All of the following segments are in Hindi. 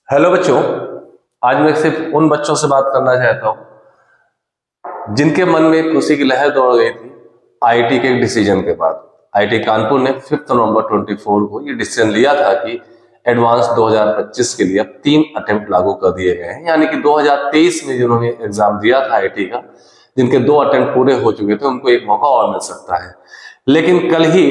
हेलो बच्चों, आज मैं सिर्फ उन बच्चों से बात करना चाहता हूं जिनके मन में खुशी की लहर दौड़ गई थी आईआईटी के एक डिसीजन के बाद। आईआईटी कानपुर ने 5 नवंबर 24 को ये डिसीजन लिया था कि एडवांस 2025 के लिए अब 3 अटेम्प्ट लागू कर दिए गए हैं, यानी कि 2023 में जिन्होंने एग्जाम दिया था आईआईटी का, जिनके 2 अटेम्प्ट पूरे हो चुके थे, उनको एक मौका और मिल सकता है। लेकिन कल ही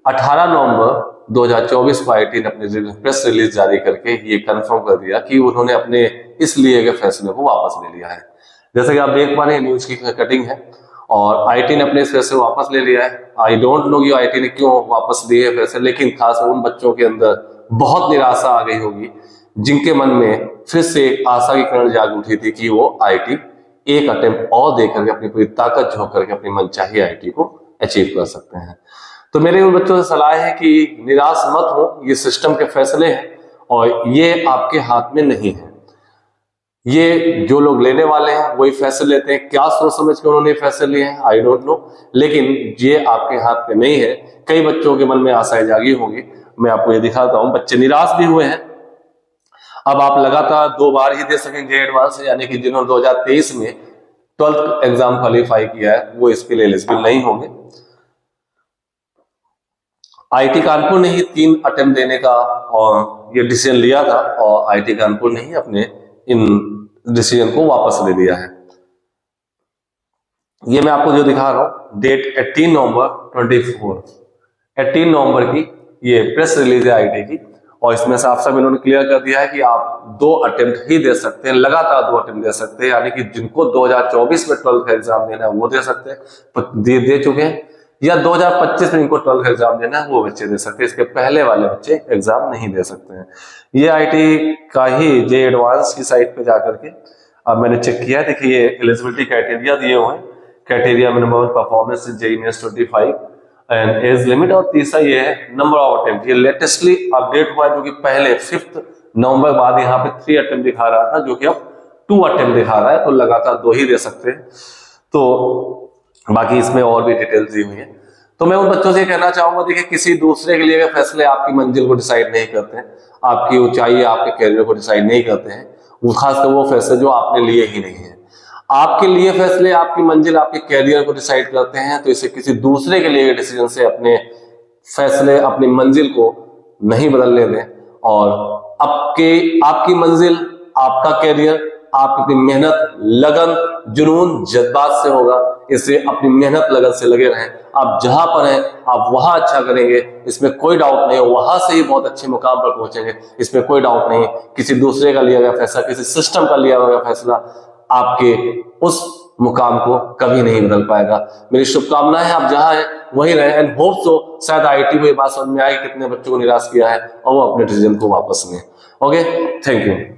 18 नवंबर 2024 को आईआईटी ने अपनी प्रेस रिलीज जारी करके ये कंफर्म कर दिया कि उन्होंने अपने इस लिए गए फैसले को वापस ले लिया है। जैसे कि आप देख पा रहे हैं, न्यूज की कटिंग है और आईआईटी ने अपने इस फैसले को वापस ले लिया है। आई डोंट नो कि आईआईटी ने क्यों वापस लिए फैसले, लेकिन खास उन बच्चों के अंदर बहुत निराशा आ गई होगी जिनके मन में फिर से एक आशा की किरण जाग उठी थी कि वो आईआईटी एक अटेम्प्ट और देकर अपनी पूरी ताकत झोंक करके अपनी मनचाही आईआईटी को अचीव कर सकते हैं। तो मेरे उन बच्चों से सलाह है कि निराश मत हो, ये सिस्टम के फैसले हैं और ये आपके हाथ में नहीं है। ये जो लोग लेने वाले हैं वही फैसले लेते हैं। क्या सोच समझ के उन्होंने फैसले लिए हैं आई डोंट नो, लेकिन ये आपके हाथ में नहीं है। कई बच्चों के मन में आशाएं जागी होंगी, मैं आपको ये दिखाता हूं। बच्चे निराश भी हुए हैं। अब आप लगातार 2 बार ही दे सकेंगे एडवांस, यानी कि जिन्होंने 2023 में 12th एग्जाम क्वालिफाई किया है वो इसके लिए एलिजिबल नहीं होंगे। आईआईटी कानपुर ने ही 3 अटेम्प्ट देने का और ये डिसीजन लिया था और आईआईटी कानपुर ने ही अपने इन डिसीजन को वापस ले लिया है। ये मैं आपको जो दिखा रहा हूं, डेट 18 नवंबर की ये प्रेस रिलीज है आईआईटी की, और इसमें साफ साफ इन्होंने क्लियर कर दिया है कि आप 2 अटेम्प्ट ही दे सकते हैं, लगातार 2 अटेम्प्ट दे सकते हैं, यानी कि जिनको 2024 में 12th का एग्जाम देना है वो दे सकते हैं, दे चुके हैं, या 2025 में इनको 12th का एग्जाम देना है वो बच्चे दे सकते हैं। इसके पहले वाले बच्चे एग्जाम नहीं दे सकते हैं। ये आईआईटी का ही जे एडवांस की साइट पे जाकर के अब मैंने चेक किया है। देखिए ये एलिजिबिलिटी क्राइटेरिया दिए हुए हैं, criteria minimum performance JEE mains 25 and age limit, और तीसरा ये है नंबर ऑफ अटेम्प्ट। ये लेटेस्टली अपडेट हुआ है, जो कि पहले 5 नवंबर बाद यहाँ पे 3 अटेम्प्ट दिखा रहा था, जो कि अब 2 अटेम्प्ट दिखा रहा है, तो लगातार 2 ही दे सकते हैं। तो बाकी इसमें और भी डिटेल्स दी हुई है। तो मैं उन बच्चों से कहना चाहूंगा, देखिए किसी दूसरे के लिए फैसले आपकी मंजिल को डिसाइड नहीं करते हैं, आपकी ऊंचाई आपके कैरियर को डिसाइड नहीं करते हैं, वो खासकर वो फैसले जो आपने लिए ही नहीं है। आपके लिए फैसले आपकी मंजिल आपके कैरियर को डिसाइड करते हैं, तो इसे किसी दूसरे के लिए डिसीजन से अपने फैसले अपनी मंजिल को नहीं बदलने दें। और आपकी मंजिल, आपका कैरियर आप अपनी मेहनत, लगन, जुनून, जज्बात से होगा। इससे अपनी मेहनत लगन से लगे रहें। आप जहां पर हैं आप वहां अच्छा करेंगे, इसमें कोई डाउट नहीं है। वहां से ही बहुत अच्छे मुकाम पर पहुंचेंगे, इसमें कोई डाउट नहीं। किसी दूसरे का लिया गया फैसला, किसी सिस्टम का लिया गया फैसला आपके उस मुकाम को कभी नहीं बदल पाएगा। मेरी शुभकामनाएं आप जहां हैं वहीं रहें, एंड होप सो शायद आईआईटी को ये बात समझ में आई कितने बच्चों को निराश किया है और वो अपने डिसीजन को वापस लें। Okay, thank you.